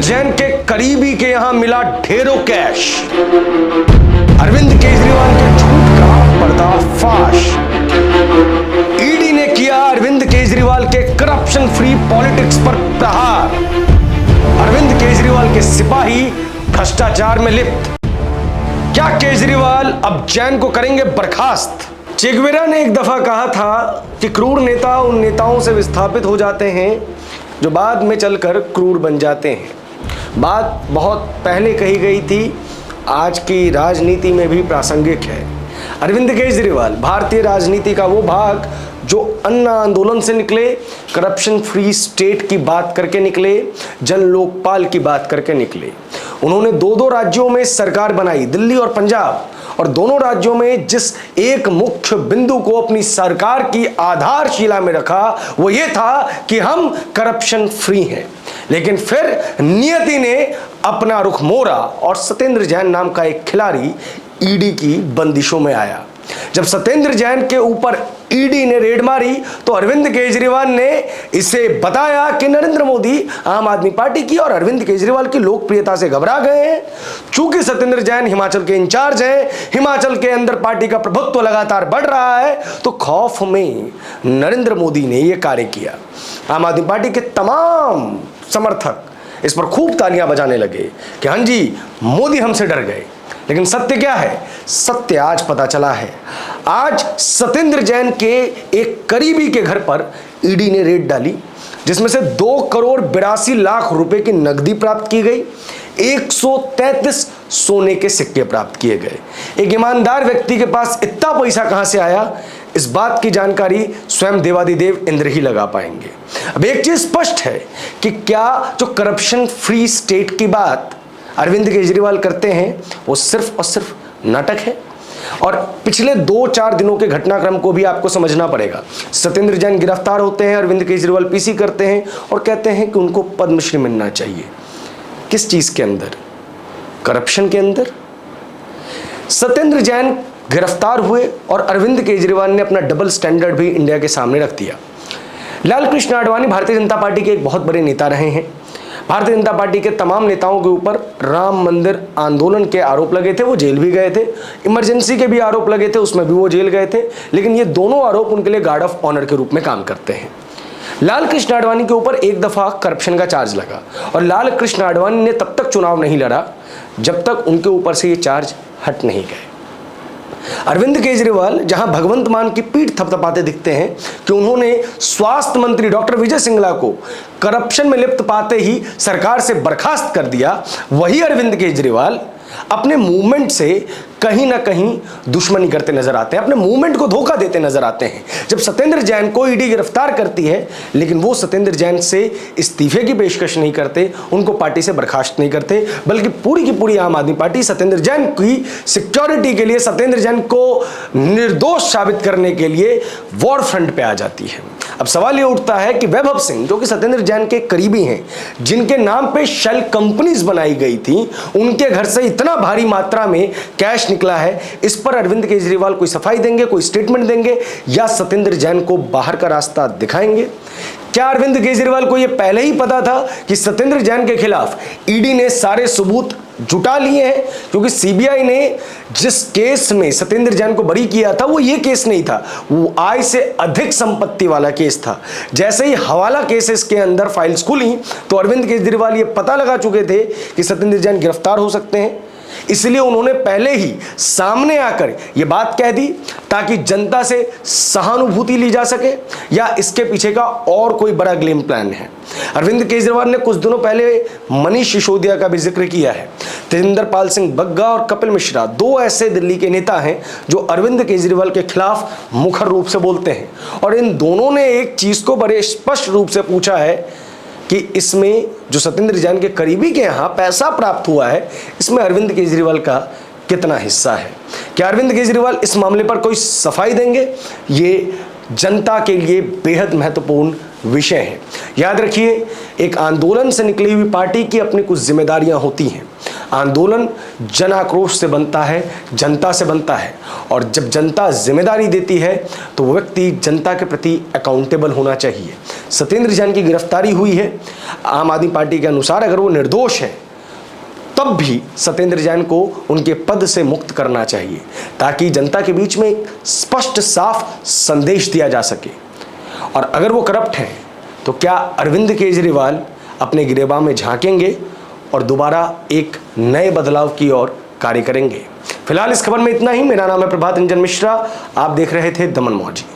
जैन के करीबी के यहां मिला ढेरों कैश। अरविंद केजरीवाल के झूठ का पर्दाफाश। ईडी ने किया अरविंद केजरीवाल के करप्शन फ्री पॉलिटिक्स पर प्रहार। अरविंद केजरीवाल के सिपाही भ्रष्टाचार में लिप्त। क्या केजरीवाल अब जैन को करेंगे बर्खास्त? चेगुवेरा ने एक दफा कहा था कि क्रूर नेता उन नेताओं से विस्थापित हो जाते हैं जो बाद में चलकर क्रूर बन जाते हैं। बात बहुत पहले कही गई थी, आज की राजनीति में भी प्रासंगिक है। अरविंद केजरीवाल भारतीय राजनीति का वो भाग जो अन्ना आंदोलन से निकले, करप्शन फ्री स्टेट की बात करके निकले, जन लोकपाल की बात करके निकले। उन्होंने दो राज्यों में सरकार बनाई, दिल्ली और पंजाब, और दोनों राज्यों में जिस एक मुख्य बिंदु को अपनी सरकार की आधारशिला में रखा वो ये था कि हम करप्शन फ्री हैं। लेकिन फिर नियति ने अपना रुख मोड़ा और सत्येंद्र जैन नाम का एक खिलाड़ी ईडी की बंदिशों में आया। जब सत्येंद्र जैन के ऊपर ईडी ने रेड मारी तो अरविंद केजरीवाल ने इसे बताया कि नरेंद्र मोदी आम आदमी पार्टी की और अरविंद केजरीवाल की लोकप्रियता से घबरा गए हैं। चूंकि सत्येंद्र जैन हिमाचल के इंचार्ज हैं, हिमाचल के अंदर पार्टी का प्रभुत्व लगातार बढ़ रहा है, तो खौफ में नरेंद्र मोदी ने यह कार्य किया। आम आदमी पार्टी के तमाम समर्थक इस पर खूब तालियां बजाने लगे कि हाँ जी, मोदी हमसे डर गए। लेकिन सत्य क्या है? सत्य आज पता चला है। आज सत्येंद्र जैन के एक करीबी के घर पर ईडी ने रेड डाली, जिसमें से 2,82,00,000 रुपए की नकदी प्राप्त की गई, 133 सोने के सिक्के प्राप्त किए गए। एक ईमानदार व्यक्ति के पास इतना पैसा कहां से आया, इस बात की जानकारी स्वयं देवादिदेव इंद्र ही लगा पाएंगे। अब एक चीज स्पष्ट है कि क्या जो करप्शन फ्री स्टेट की बात अरविंद केजरीवाल करते हैं वो सिर्फ और सिर्फ नाटक है। और पिछले 2-4 दिनों के घटनाक्रम को भी आपको समझना पड़ेगा। सत्येंद्र जैन गिरफ्तार होते हैं, अरविंद केजरीवाल पीसी करते हैं और कहते हैं कि उनको पद्मश्री मिलना चाहिए। किस चीज के अंदर? करप्शन के अंदर। सत्येंद्र जैन गिरफ्तार हुए और अरविंद केजरीवाल ने अपना डबल स्टैंडर्ड भी इंडिया के सामने रख दिया। लाल कृष्ण आडवाणी भारतीय जनता पार्टी के एक बहुत बड़े नेता रहे हैं। भारतीय जनता पार्टी के तमाम नेताओं के ऊपर राम मंदिर आंदोलन के आरोप लगे थे, वो जेल भी गए थे। इमरजेंसी के भी आरोप लगे थे, उसमें भी वो जेल गए थे। लेकिन ये दोनों आरोप उनके लिए गार्ड ऑफ ऑनर के रूप में काम करते हैं। लाल कृष्ण आडवाणी के ऊपर एक दफा करप्शन का चार्ज लगा और लाल कृष्ण आडवाणी ने तब तक चुनाव नहीं लड़ा जब तक उनके ऊपर से ये चार्ज हट नहीं गए। अरविंद केजरीवाल जहां भगवंत मान की पीठ थपथपाते दिखते हैं कि उन्होंने स्वास्थ्य मंत्री डॉक्टर विजय सिंगला को करप्शन में लिप्त पाते ही सरकार से बर्खास्त कर दिया, वही अरविंद केजरीवाल अपने मूवमेंट से कहीं ना कहीं दुश्मनी करते नजर आते हैं, अपने मूवमेंट को धोखा देते नजर आते हैं। जब सत्येंद्र जैन को ईडी गिरफ्तार करती है, लेकिन वो सत्येंद्र जैन से इस्तीफे की पेशकश नहीं करते, उनको पार्टी से बर्खास्त नहीं करते, बल्कि पूरी की पूरी आम आदमी पार्टी सत्येंद्र जैन की सिक्योरिटी के लिए, सत्येंद्र जैन को निर्दोष साबित करने के लिए वॉर फ्रंट पे आ जाती है। अब सवाल ये उठता है कि वैभव सिंह, जो कि सत्येंद्र जैन के करीबी हैं, जिनके नाम पे शेल कंपनीज बनाई गई थी, उनके घर से इतना भारी मात्रा में कैश निकला है, इस पर अरविंद केजरीवाल कोई सफाई देंगे, कोई स्टेटमेंट देंगे या सत्येंद्र जैन को बाहर का रास्ता दिखाएंगे? क्या अरविंद केजरीवाल को यह पहले ही पता था कि सत्येंद्र जैन के खिलाफ ईडी ने सारे सबूत जुटा लिए हैं? क्योंकि सीबीआई ने जिस केस में सत्येंद्र जैन को बरी किया था वो ये केस नहीं था, वो आय से अधिक संपत्ति वाला केस था। जैसे ही हवाला केसेस के अंदर फाइल्स खुली तो अरविंद केजरीवाल ये पता लगा चुके थे कि सत्येंद्र जैन गिरफ्तार हो सकते हैं, इसलिए उन्होंने पहले ही सामने आकर यह बात कह दी ताकि जनता से सहानुभूति ली जा सके, या इसके पीछे का और कोई बड़ा गेम प्लान है। अरविंद केजरीवाल ने कुछ दिनों पहले मनीष सिसोदिया का भी जिक्र किया है। तेजिंदर पाल सिंह बग्गा और कपिल मिश्रा, दो ऐसे दिल्ली के नेता हैं जो अरविंद केजरीवाल के खिलाफ मुखर रूप से बोलते हैं, और इन दोनों ने एक चीज को बड़े स्पष्ट रूप से पूछा है कि इसमें जो सत्येंद्र जैन के करीबी के यहाँ पैसा प्राप्त हुआ है, इसमें अरविंद केजरीवाल का कितना हिस्सा है? क्या अरविंद केजरीवाल इस मामले पर कोई सफाई देंगे? ये जनता के लिए बेहद महत्वपूर्ण विषय है। याद रखिए, एक आंदोलन से निकली हुई पार्टी की अपनी कुछ जिम्मेदारियां होती हैं। आंदोलन जन आक्रोश से बनता है, जनता से बनता है, और जब जनता जिम्मेदारी देती है तो वो व्यक्ति जनता के प्रति अकाउंटेबल होना चाहिए। सत्येंद्र जैन की गिरफ्तारी हुई है, आम आदमी पार्टी के अनुसार अगर वो निर्दोष है तब भी सत्येंद्र जैन को उनके पद से मुक्त करना चाहिए, ताकि जनता के बीच में एक स्पष्ट साफ संदेश दिया जा सके। और अगर वो करप्ट हैं तो क्या अरविंद केजरीवाल अपने गिरेबान में झांकेंगे और दोबारा एक नए बदलाव की ओर कार्य करेंगे? फिलहाल इस खबर में इतना ही। मेरा नाम है प्रभात रंजन मिश्रा, आप देख रहे थे दमन मौजी।